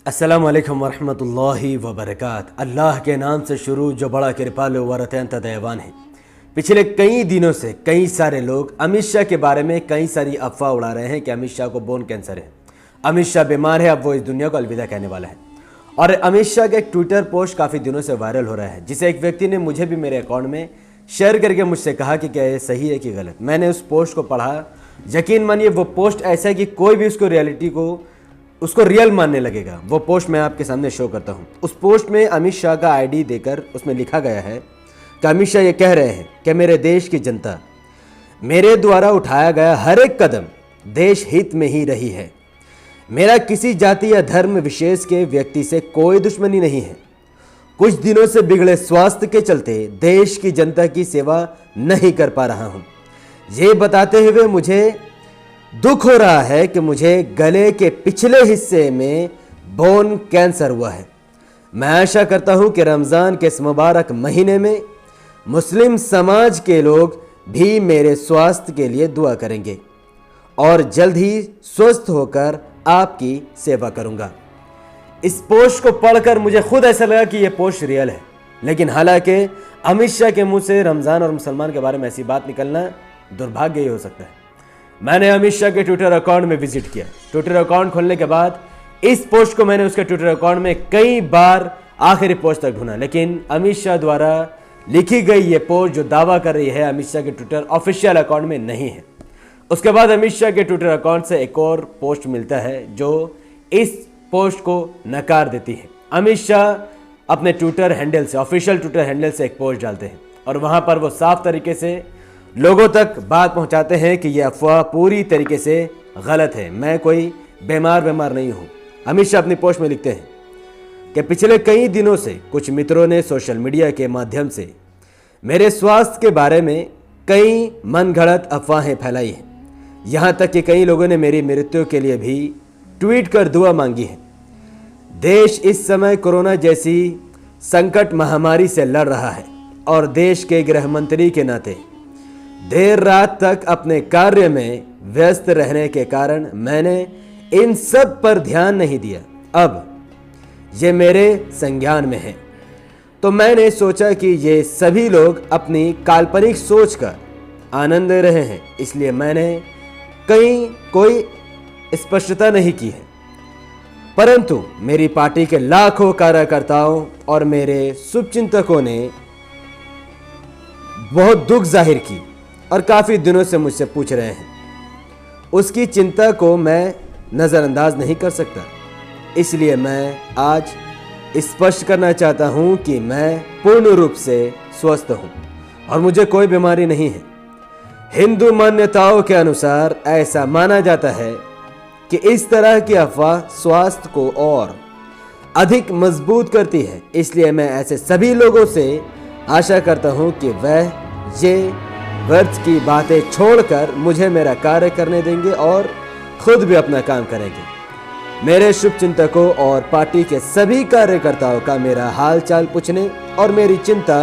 अस्सलाम वालेकुम वरहमतुल्लाहि वबरकात। अल्लाह के नाम से शुरू जो बड़ा कृपालु व अत्यंत दयावान है। पिछले कई दिनों से कई सारे लोग अमित शाह के बारे में कई सारी अफवाह उड़ा रहे हैं कि अमित शाह को बोन कैंसर है, अमित शाह बीमार है, अब वो इस दुनिया को अलविदा कहने वाला है। और अमित शाह का एक ट्विटर पोस्ट काफ़ी दिनों से वायरल हो रहा है, जिसे एक व्यक्ति ने मुझे भी मेरे अकाउंट में शेयर करके मुझसे कहा कि क्या ये सही है कि गलत। मैंने उस पोस्ट को पढ़ा, यकीन मानिए वो पोस्ट ऐसा है कि कोई भी उसको रियल मानने लगेगा। वो पोस्ट मैं आपके सामने शो करता हूँ। उस पोस्ट में अमित शाह का आईडी देकर उसमें लिखा गया है कि अमित शाह ये कह रहे हैं कि मेरे देश की जनता, मेरे द्वारा उठाया गया हर एक कदम देश हित में ही रही है। मेरा किसी जाति या धर्म विशेष के व्यक्ति से कोई दुश्मनी नहीं है। कुछ दिनों से बिगड़े स्वास्थ्य के चलते देश की जनता की सेवा नहीं कर पा रहा हूँ। ये बताते हुए मुझे दुख हो रहा है कि मुझे गले के पिछले हिस्से में बोन कैंसर हुआ है। मैं आशा करता हूं कि रमज़ान के इस मुबारक महीने में मुस्लिम समाज के लोग भी मेरे स्वास्थ्य के लिए दुआ करेंगे और जल्द ही स्वस्थ होकर आपकी सेवा करूंगा। इस पोस्ट को पढ़कर मुझे खुद ऐसा लगा कि यह पोस्ट रियल है, लेकिन हालांकि अमित शाह के मुंह से रमज़ान और मुसलमान के बारे में ऐसी बात निकलना दुर्भाग्य ही हो सकता है। मैंने अमित शाह के ट्विटर अकाउंट में विजिट किया। ट्विटर अकाउंट खोलने के बाद इस पोस्ट को मैंने उसके ट्विटर अकाउंट में कई बार आखिरी पोस्ट तक ढूंढा, लेकिन अमित शाह द्वारा लिखी गई ये पोस्ट जो दावा कर रही है अमित शाह के ट्विटर ऑफिशियल अकाउंट में नहीं है। उसके बाद अमित शाह के ट्विटर अकाउंट से एक और पोस्ट मिलता है जो इस पोस्ट को नकार देती है। अमित शाह अपने ट्विटर हैंडल से, ऑफिशियल ट्विटर हैंडल से एक पोस्ट डालते हैं और वहां पर वो साफ तरीके से लोगों तक बात पहुंचाते हैं कि यह अफवाह पूरी तरीके से गलत है, मैं कोई बीमार नहीं हूं। अमित शाह अपनी पोस्ट में लिखते हैं कि पिछले कई दिनों से कुछ मित्रों ने सोशल मीडिया के माध्यम से मेरे स्वास्थ्य के बारे में कई मनगढ़ंत अफवाहें फैलाई हैं। यहां तक कि कई लोगों ने मेरी मृत्यु के लिए भी ट्वीट कर दुआ मांगी है। देश इस समय कोरोना जैसी संकट महामारी से लड़ रहा है और देश के गृह मंत्री के नाते देर रात तक अपने कार्य में व्यस्त रहने के कारण मैंने इन सब पर ध्यान नहीं दिया। अब ये मेरे संज्ञान में है, तो मैंने सोचा कि ये सभी लोग अपनी काल्पनिक सोच का आनंद ले रहे हैं, इसलिए मैंने कोई स्पष्टता नहीं की है। परंतु मेरी पार्टी के लाखों कार्यकर्ताओं और मेरे शुभचिंतकों ने बहुत दुख जाहिर की और काफ़ी दिनों से मुझसे पूछ रहे हैं। उसकी चिंता को मैं नज़रअंदाज नहीं कर सकता, इसलिए मैं आज स्पष्ट करना चाहता हूं कि मैं पूर्ण रूप से स्वस्थ हूं और मुझे कोई बीमारी नहीं है। हिंदू मान्यताओं के अनुसार ऐसा माना जाता है कि इस तरह की अफवाह स्वास्थ्य को और अधिक मजबूत करती है, इसलिए मैं ऐसे सभी लोगों से आशा करता हूं कि वह ये व्यर्थ की बातें छोड़कर मुझे मेरा कार्य करने देंगे और खुद भी अपना काम करेंगे। मेरे शुभचिंतकों और पार्टी के सभी कार्यकर्ताओं का मेरा हाल चाल पूछने और मेरी चिंता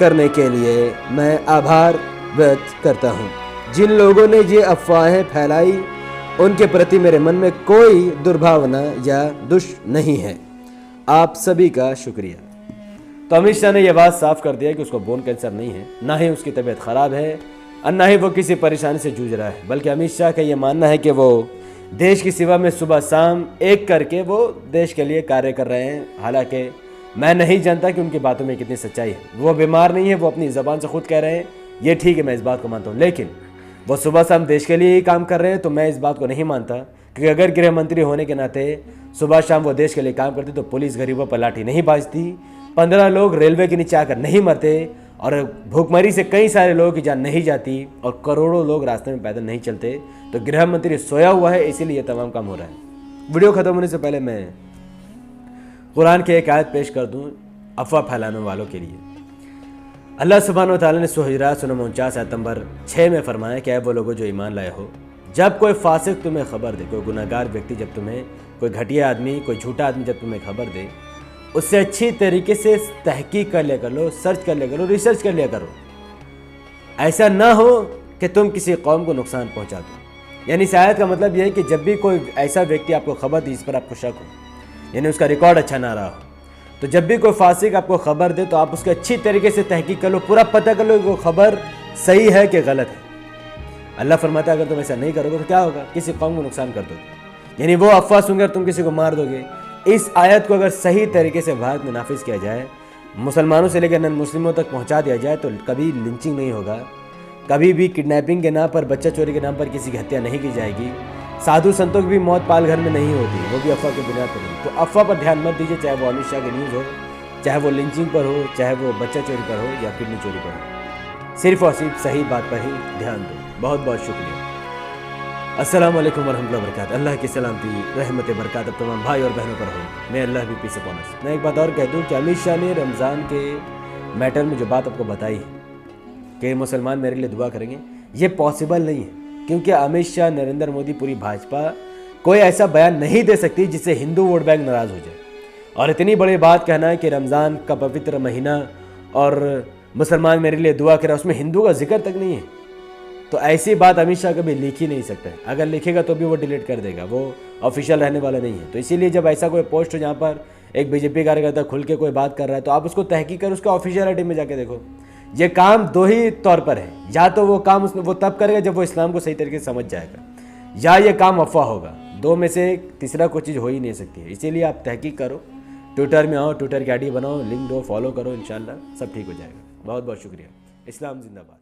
करने के लिए मैं आभार व्यक्त करता हूं। जिन लोगों ने ये अफवाहें फैलाई उनके प्रति मेरे मन में कोई दुर्भावना या दुष्ट नहीं है। आप सभी का शुक्रिया। तो अमित शाह ने यह बात साफ कर दिया कि उसको बोन कैंसर नहीं है, ना ही उसकी तबीयत खराब है और ना ही वो किसी परेशानी से जूझ रहा है, बल्कि अमित शाह का ये मानना है कि वो देश की सेवा में सुबह शाम एक करके वो देश के लिए कार्य कर रहे हैं। हालांकि मैं नहीं जानता कि उनकी बातों में कितनी सच्चाई है। वो बीमार नहीं है, वो अपनी ज़बान से खुद कह रहे हैं, ये ठीक है, मैं इस बात को मानता हूँ, लेकिन वो सुबह शाम देश के लिए ही काम कर रहे हैं तो मैं इस बात को नहीं मानता, क्योंकि अगर गृह मंत्री होने के नाते सुबह शाम वो देश के लिए काम करते तो पुलिस गरीबों पर लाठी नहीं बाजती, 15 लोग रेलवे के नीचे आकर नहीं मरते और भूखमरी से कई सारे लोगों की जान नहीं जाती और करोड़ों लोग रास्ते में पैदल नहीं चलते। तो गृह मंत्री सोया हुआ है, इसीलिए ये तमाम काम हो रहा है। वीडियो खत्म होने से पहले मैं कुरान की एक आयत पेश कर दूं अफवाह फैलाने वालों के लिए। अल्लाह सुब्हानहू व तआला ने सूरह हुजरात 49 आयत नंबर 6 में फरमाया कि वो लोगों जो ईमान लाए हो, जब कोई फासिक तुम्हें खबर दे, कोई गुनाहगार व्यक्ति जब तुम्हें, कोई घटिया आदमी, कोई झूठा आदमी जब तुम्हें खबर दे, उससे अच्छी तरीके से तहकीक कर लिया करो, सर्च कर लिया करो, रिसर्च कर लिया करो। ऐसा ना हो कि तुम किसी कौम को नुकसान पहुंचा दो। यानी इस आयत का मतलब यह है कि जब भी कोई ऐसा व्यक्ति आपको खबर दी इस पर आपको शक हो, यानी उसका रिकॉर्ड अच्छा ना रहा हो। तो जब भी कोई फासिक आपको खबर दे तो आप उसके अच्छी तरीके से तहकीक कर लो, पूरा पता कर लो कि वो खबर सही है कि गलत है। अल्लाह फरमाता है अगर तुम ऐसा नहीं करोगे तो क्या होगा, किसी कौम को नुकसान कर दोगे, यानी वो अफवाह सुनकर तुम किसी को मार दोगे। इस आयत को अगर सही तरीके से भारत में नाफिज किया जाए, मुसलमानों से लेकर नन मुस्लिमों तक पहुंचा दिया जाए, तो कभी लिंचिंग नहीं होगा, कभी भी किडनैपिंग के नाम पर, बच्चा चोरी के नाम पर किसी की हत्या नहीं की जाएगी, साधु संतों की भी मौत पाल घर में नहीं होती, वो भी अफवाह के बिना पर नहीं। तो अफवाह पर ध्यान मत दीजिए, चाहे वो अमित शाह की न्यूज़ हो, चाहे वो लिंचिंग पर हो, चाहे वो बच्चा चोरी पर हो या किडनी चोरी पर हो। सिर्फ और सिर्फ सही बात पर ही ध्यान दो। बहुत बहुत शुक्रिया। अस्सलाम वालेकुम वरहमतुल्लाहि वबरकातुहू। अल्लाह की सलामती, रहमत बरकत अब तमाम भाई और बहनों पर हो। मैं अल्लाह भी पीस अपॉन अस। मैं एक बात और कह दूं कि अमित शाह ने रमज़ान के मैटर में जो बात आपको बताई है कि मुसलमान मेरे लिए दुआ करेंगे, ये पॉसिबल नहीं है, क्योंकि अमित शाह, नरेंद्र मोदी, पूरी भाजपा कोई ऐसा बयान नहीं दे सकती जिससे हिंदू वोट बैंक नाराज़ हो जाए। और इतनी बड़ी बात कहना है कि रमज़ान का पवित्र महीना और मुसलमान मेरे लिए दुआ करे, उसमें हिंदू का जिक्र तक नहीं है। तो ऐसी बात अमित शाह कभी लिख ही नहीं सकता है, अगर लिखेगा तो भी वो डिलीट कर देगा, वो ऑफिशियल रहने वाला नहीं है। तो इसीलिए जब ऐसा कोई पोस्ट हो जहाँ पर एक बीजेपी कार्यकर्ता खुल के कोई बात कर रहा है, तो आप उसको तहकीक कर उसका ऑफिशियलिटी में जाके देखो। ये काम दो ही तौर पर है, या तो वो काम वो तब करेगा जब वो इस्लाम को सही तरीके से समझ जाएगा, या ये काम अफवाह होगा। दो में से तीसरा कोई चीज़ हो ही नहीं सकती है। इसीलिए आप तहकीक करो, ट्विटर में आओ, ट्विटर की आईडी बनाओ, लिंक दो, फॉलो करो, इंशाल्लाह सब ठीक हो जाएगा। बहुत बहुत शुक्रिया। इस्लाम जिंदाबाद।